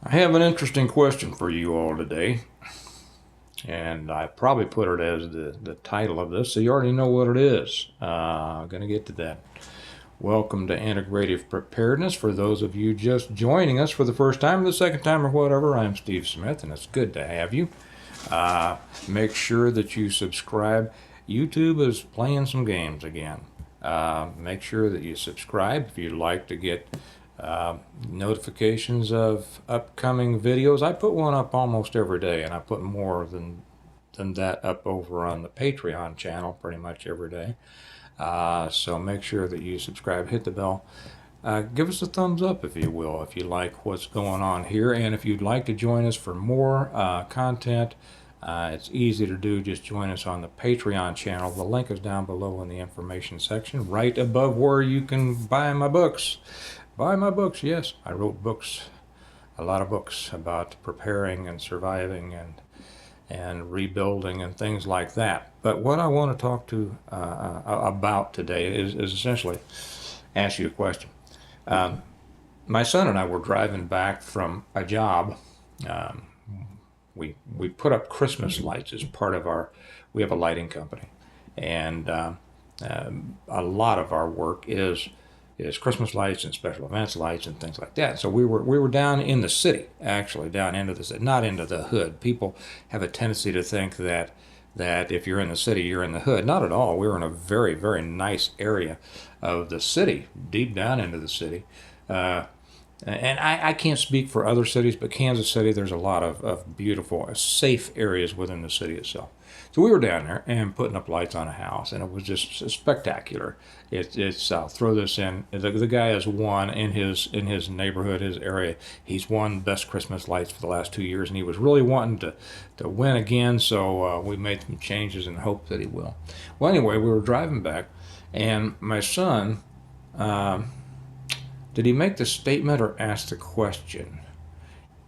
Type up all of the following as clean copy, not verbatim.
I have an interesting question for you all today, and I probably put it as the title of this, so you already know what it is. I'm going to get to that. Welcome to Integrative Preparedness. For those of you just joining us for the first time, the second time, or whatever, I'm Steve Smith, and it's good to have you. Make sure that you subscribe. YouTube is playing some games again. Make sure that you subscribe if you'd like to get notifications of upcoming videos. I put one up almost every day, and I put more than that up over on the Patreon channel pretty much every day. So make sure that you subscribe, hit the bell. Give us a thumbs up if you will, if you like what's going on here. And if you'd like to join us for more content, it's easy to do. Just join us on the Patreon channel. The link is down below in the information section, right above where you can buy my books. Buy my books, yes. I wrote books, a lot of books about preparing and surviving and rebuilding and things like that. But what I want to talk to about today is essentially ask you a question. My son and I were driving back from a job. Um, we put up Christmas lights as part of we have a lighting company, and a lot of our work is Christmas lights and special events lights and things like that. So we were down in the city, actually down into the city, not into the hood. People have a tendency to think that if you're in the city, you're in the hood. Not at all. We were in a very, very nice area of the city, deep down into the city. And I can't speak for other cities, but Kansas City, there's a lot of beautiful, safe areas within the city itself. So we were down there and putting up lights on a house, and it was just spectacular. It's throw this in. The guy has won in his neighborhood, his area. He's won best Christmas lights for the last 2 years, and he was really wanting to win again. So we made some changes in hope that he will. Well, anyway, we were driving back, and my son. Did he make the statement or ask the question?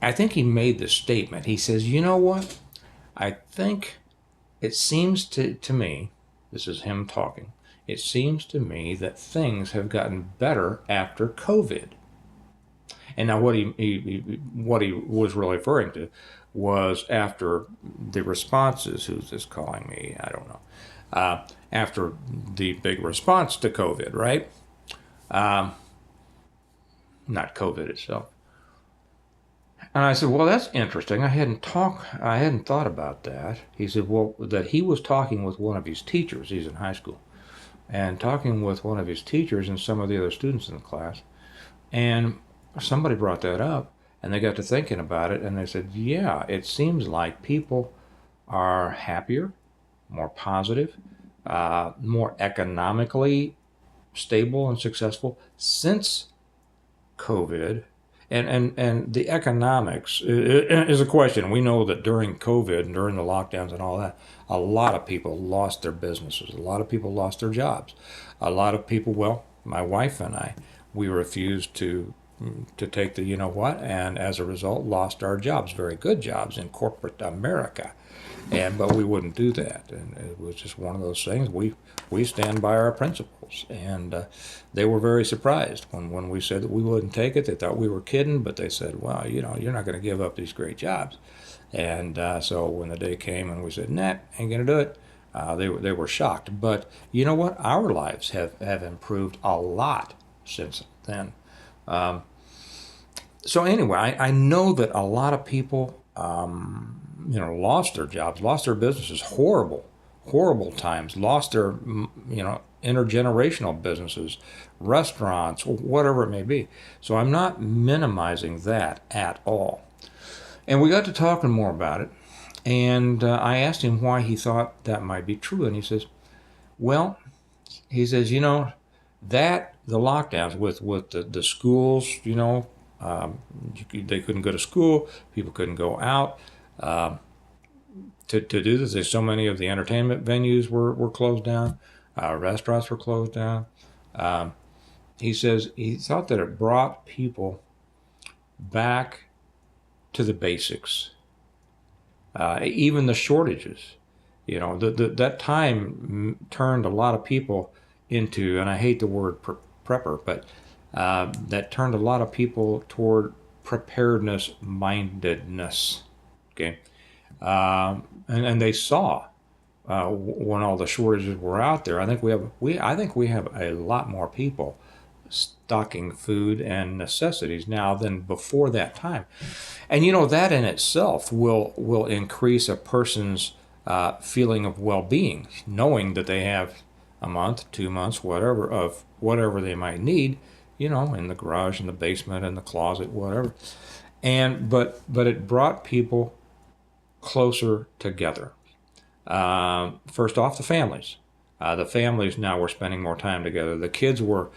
I think he made the statement. He says, you know what? I think it seems to me, this is him talking, it seems to me that things have gotten better after COVID. And now what he was really referring to was after the responses, who's this calling me? I don't know. After the big response to COVID, right? Not COVID itself. And I said, well, that's interesting. I hadn't thought about that. He said, well, that he was talking with one of his teachers. He's in high school. And talking with one of his teachers and some of the other students in the class. And somebody brought that up, and they got to thinking about it, and they said, yeah, it seems like people are happier, more positive, more economically stable and successful since COVID, and the economics is a question. We know that during COVID and during the lockdowns and all that, a lot of people lost their businesses. A lot of people lost their jobs. A lot of people, well, my wife and I, we refused to take the you know what, and as a result lost our jobs, very good jobs in corporate America. But we wouldn't do that, and it was just one of those things. We stand by our principles, and they were very surprised when we said that we wouldn't take it. They thought we were kidding, but they said, well, you're not going to give up these great jobs. And so when the day came and we said, nah, ain't going to do it, they were shocked. But you know what? Our lives have improved a lot since then. So anyway, I know that a lot of people lost their jobs, lost their businesses, horrible times, lost their intergenerational businesses, restaurants, whatever it may be. So I'm not minimizing that at all. And we got to talking more about it, and I asked him why he thought that might be true, and he says, well, he says, that the lockdowns with the schools, they couldn't go to school, people couldn't go out. To do this, there's so many of the entertainment venues were closed down, restaurants were closed down. He says he thought that it brought people back to the basics, even the shortages. That time turned a lot of people into, and I hate the word prepper, but that turned a lot of people toward preparedness mindedness. Okay, and they saw when all the shortages were out there. I think we have a lot more people stocking food and necessities now than before that time. And that in itself will increase a person's feeling of well-being, knowing that they have a month, 2 months, whatever, of whatever they might need, in the garage, in the basement, in the closet, whatever. And but it brought people closer together. First off, the families. The families now were spending more time together. The kids were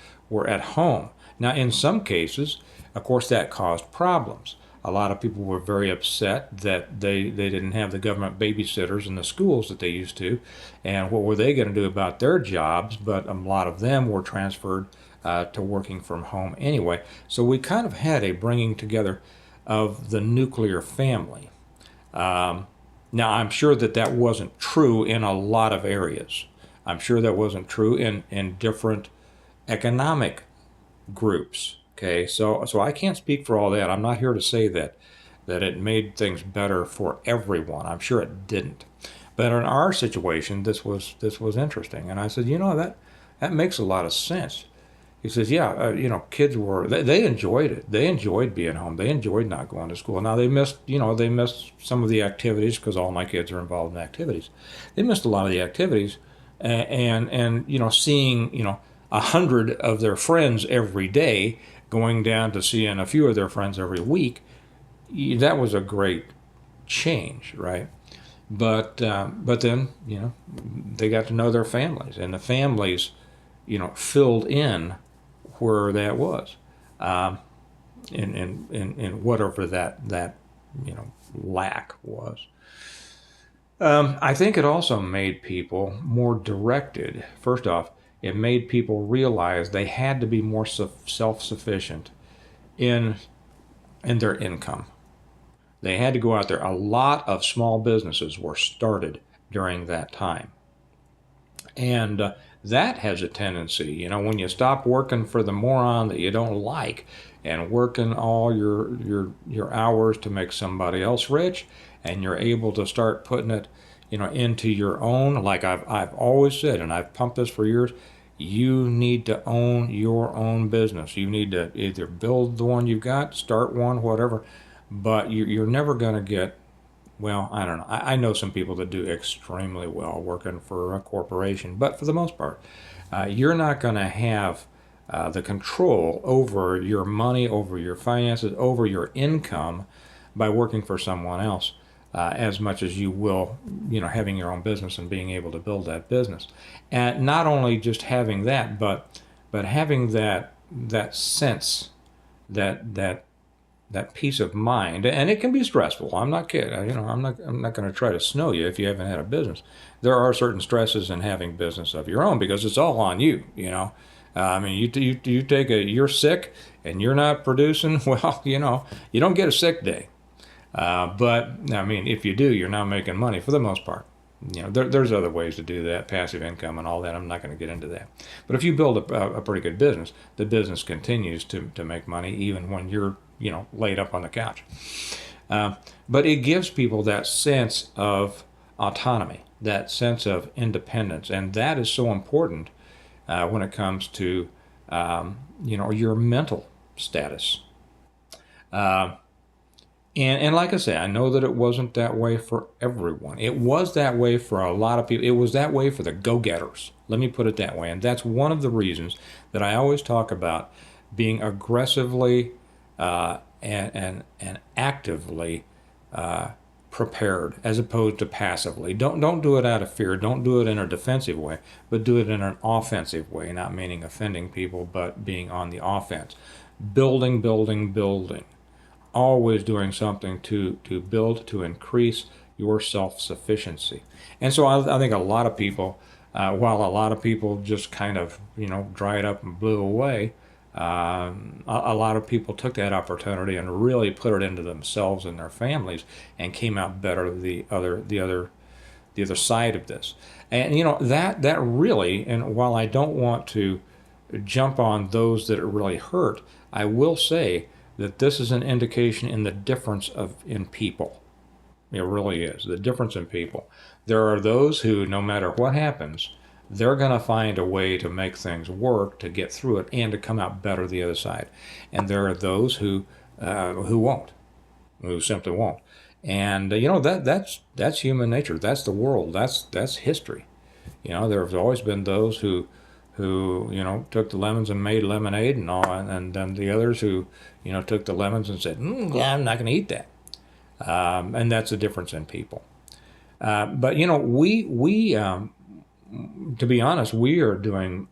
at home. Now, in some cases, of course, that caused problems. A lot of people were very upset that they didn't have the government babysitters in the schools that they used to, and what were they going to do about their jobs? But a lot of them were transferred to working from home anyway. So we kind of had a bringing together of the nuclear family. Now, I'm sure that wasn't true in a lot of areas. I'm sure that wasn't true in different economic groups. Okay, so I can't speak for all that. I'm not here to say that it made things better for everyone. I'm sure it didn't. But in our situation, this was interesting. And I said, that makes a lot of sense. He says, yeah, kids they enjoyed it. They enjoyed being home. They enjoyed not going to school. Now they missed some of the activities because all my kids are involved in activities. They missed a lot of the activities, and seeing 100 of their friends every day, going down to seeing a few of their friends every week. That was a great change, right? But then they got to know their families, and the families filled in where that was, in whatever that lack was. I think it also made people more directed. First off, it made people realize they had to be more self-sufficient in their income. They had to go out there. A lot of small businesses were started during that time. And that has a tendency, when you stop working for the moron that you don't like and working all your hours to make somebody else rich, and you're able to start putting it, into your own, like I've always said, and I've pumped this for years, you need to own your own business. You need to either build the one you've got, start one, whatever, but you're never going to get, well, I don't know. I know some people that do extremely well working for a corporation, but for the most part, you're not going to have the control over your money, over your finances, over your income by working for someone else as much as you will, having your own business and being able to build that business. And not only just having that, but having that sense, that peace of mind. And it can be stressful. I'm not kidding. I'm not going to try to snow you if you haven't had a business. There are certain stresses in having business of your own because it's all on you. You take you're sick and you're not producing. Well, you don't get a sick day. But if you do, you're not making money for the most part. There's other ways to do that, passive income and all that. I'm not going to get into that. But if you build a pretty good business, the business continues to make money even when you're laid up on the couch. But it gives people that sense of autonomy, that sense of independence, and that is so important when it comes to your mental status. And like I say, I know that it wasn't that way for everyone. It was that way for a lot of people. It was that way for the go-getters. Let me put it that way. And that's one of the reasons that I always talk about being aggressively and actively prepared as opposed to passively. Don't do it out of fear. Don't do it in a defensive way, but do it in an offensive way, not meaning offending people, but being on the offense. Building. Always doing something to build, to increase your self-sufficiency. And so I think a lot of people, while a lot of people just kind of, dried up and blew away, a lot of people took that opportunity and really put it into themselves and their families and came out better the other side of this. And, that really, and while I don't want to jump on those that it really hurt, I will say that this is an indication in the difference in people. It really is, the difference in people. There are those who, no matter what happens, they're going to find a way to make things work, to get through it, and to come out better the other side. And there are those who won't, who simply won't. And that's human nature. That's the world. That's history. There have always been those who took the lemons and made lemonade and all, and then the others who took the lemons and said, yeah, I'm not going to eat that. And that's the difference in people. But we to be honest, we are doing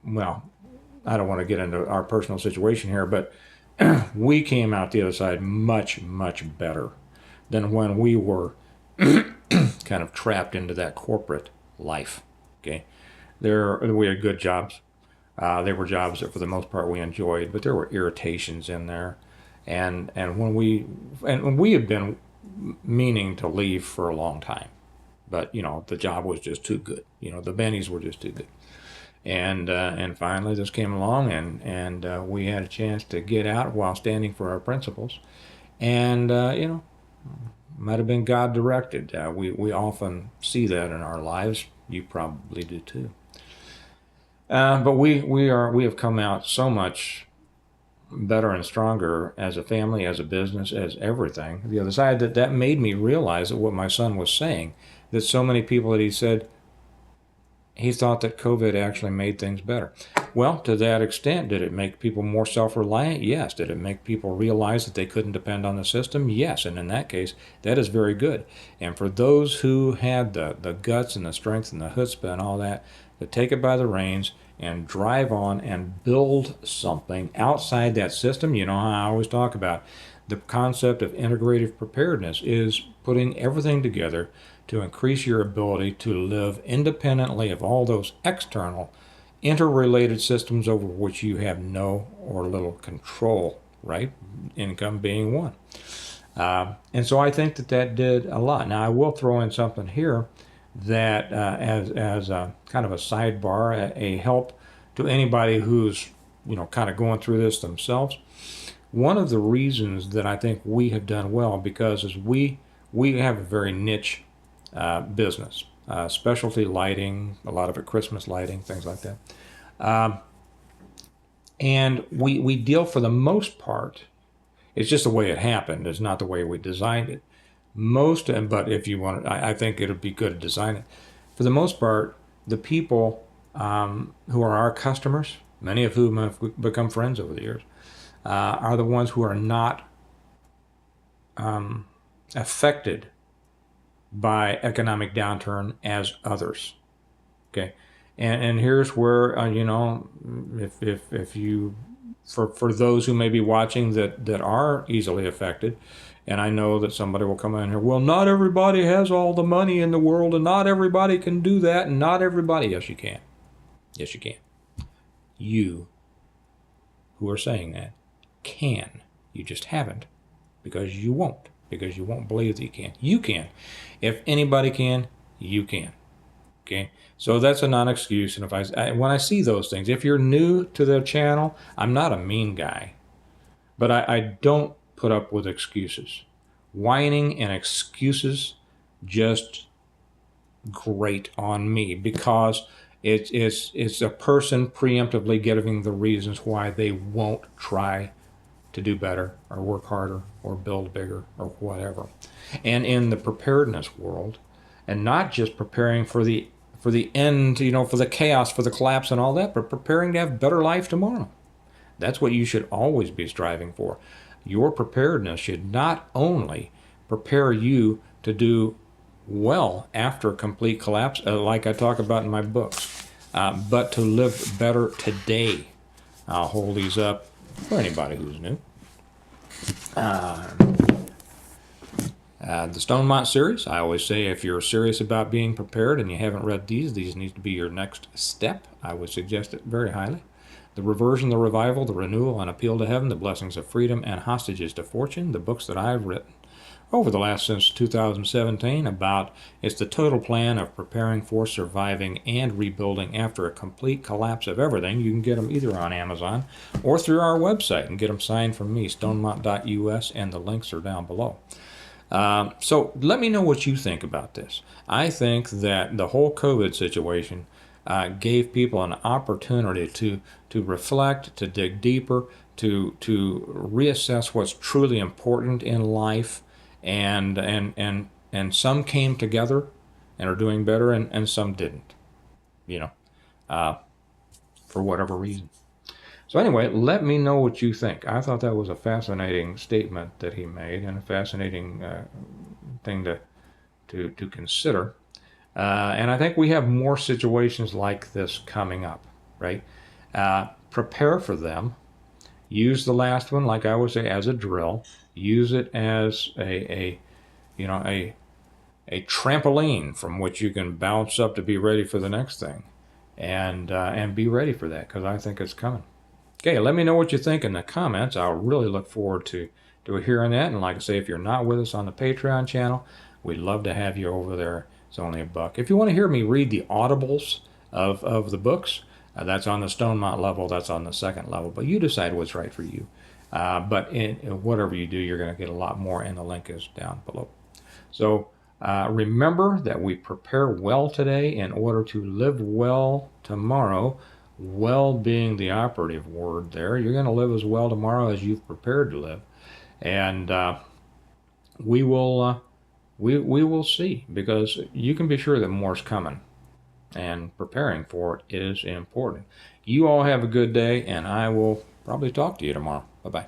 well. I don't want to get into our personal situation here, but we came out the other side much, much better than when we were kind of trapped into that corporate life. Okay, we had good jobs. They were jobs that for the most part we enjoyed, but there were irritations in there, and we had been meaning to leave for a long time, but the job was just too good. The bennies were just too good, and finally this came along, and we had a chance to get out while standing for our principles, and might have been God directed. We often see that in our lives. You probably do too. But we have come out so much better and stronger as a family, as a business, as everything. The other side, that made me realize that what my son was saying, that so many people that he said he thought that COVID actually made things better. Well, to that extent, did it make people more self-reliant? Yes. Did it make people realize that they couldn't depend on the system? Yes. And in that case, that is very good. And for those who had the guts and the strength and the chutzpah and all that, to take it by the reins and drive on and build something outside that system. How I always talk about the concept of integrative preparedness is putting everything together to increase your ability to live independently of all those external, interrelated systems over which you have no or little control, right? Income being one. And so I think that did a lot. Now, I will throw in something here that as a kind of a sidebar, a help to anybody who's kind of going through this themselves. One of the reasons that I think we have done well because is we have a very niche business, specialty lighting, a lot of it Christmas lighting, things like that, and we deal for the most part. It's just the way it happened. It's not the way we designed it. But if you want, I think it would be good to design it. For the most part, the people who are our customers, many of whom have become friends over the years, are the ones who are not affected by economic downturn as others. Okay, and here's where if you for those who may be watching that are easily affected. And I know that somebody will come in here, well, not everybody has all the money in the world, and not everybody can do that, and not everybody. Yes, you can. Yes, you can. You who are saying that can. You just haven't because you won't believe that you can. You can. If anybody can, you can. Okay? So that's a non-excuse. And when I see those things, if you're new to the channel, I'm not a mean guy, but I don't put up with excuses. Whining and excuses just grate on me because it's a person preemptively giving the reasons why they won't try to do better or work harder or build bigger or whatever. And in the preparedness world, and not just preparing for the end, for the chaos, for the collapse and all that, but preparing to have a better life tomorrow. That's what you should always be striving for. Your preparedness should not only prepare you to do well after a complete collapse, like I talk about in my books, but to live better today. I'll hold these up for anybody who's new. The Stonemont series, I always say if you're serious about being prepared and you haven't read these need to be your next step. I would suggest it very highly. The Reversion, the Revival, the Renewal, and Appeal to Heaven, the Blessings of Freedom, and Hostages to Fortune, the books that I've written over the last since 2017 about it's the total plan of preparing for, surviving, and rebuilding after a complete collapse of everything. You can get them either on Amazon or through our website and get them signed from me, stonemont.us, and the links are down below. So let me know what you think about this. I think that the whole COVID situation gave people an opportunity to reflect, to dig deeper, to reassess what's truly important in life, and some came together and are doing better, and some didn't, you know, for whatever reason. So anyway, let me know what you think. I thought that was a fascinating statement that he made, and a fascinating thing to consider. And I think we have more situations like this coming up, right? Prepare for them. Use the last one, like I would say, as a drill. Use it as a trampoline from which you can bounce up to be ready for the next thing, and be ready for that, because I think it's coming. Okay, let me know what you think in the comments. I'll really look forward to hearing that. And like I say, if you're not with us on the Patreon channel, we'd love to have you over there. It's only $1. If you want to hear me read the audibles of the books, that's on the Stonemont level, that's on the second level, but you decide what's right for you. But in whatever you do, you're going to get a lot more, and the link is down below. So remember that we prepare well today in order to live well tomorrow. Well being the operative word there. You're going to live as well tomorrow as you've prepared to live, and we will see, because you can be sure that more's coming, and preparing for it is important. You all have a good day, and I will probably talk to you tomorrow. Bye-bye.